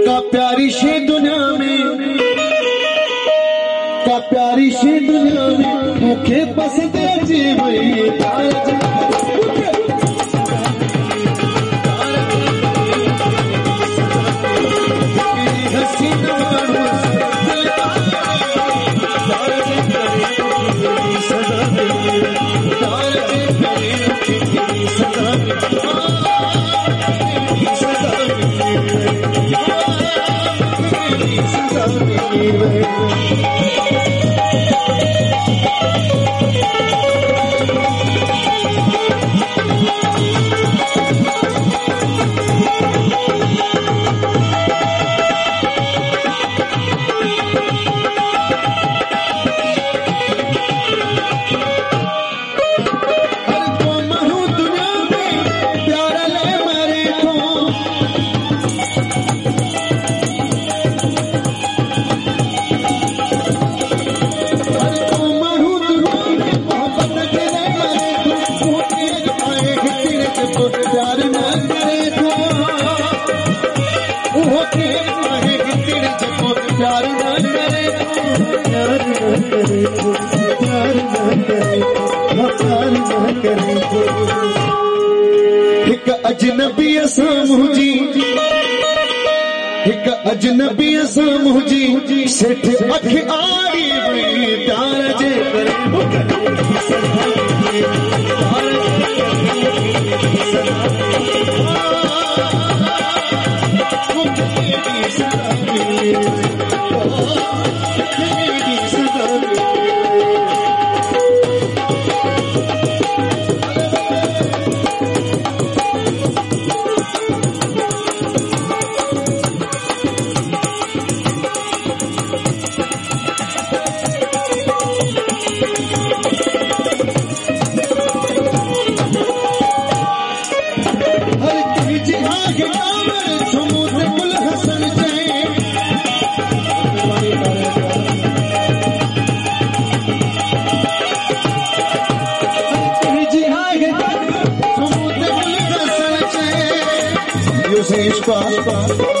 का प्यारी शी दुनिया में, का प्यारी शी दुनिया में मुखे बस दे जी वही अजनबी मुझी, एक अजनबी मुझी सेठ अख आड़ी वही प्यार जे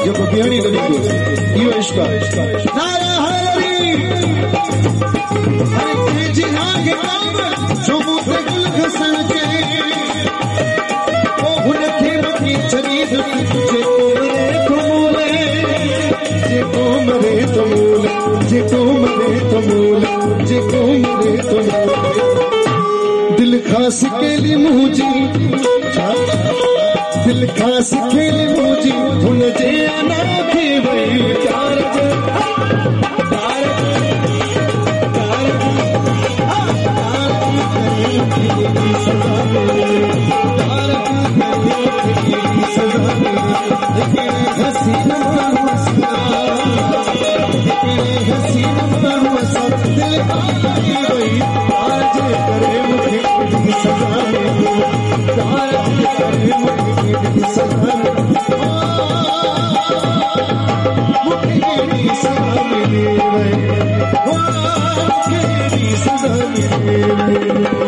जो बिहड़ी लगी यो इश्का नारा हरी हरे जी आगे काम समुद्र गुल घसन के ओ हुन खे मकी शरीर जे को मरे तो मूल जे को मरे तो मूल जे को मरे तो मूल दिल खास के लिए मुझी दिल खास खेल मुझी हुन जे आना खे वही प्यार सदा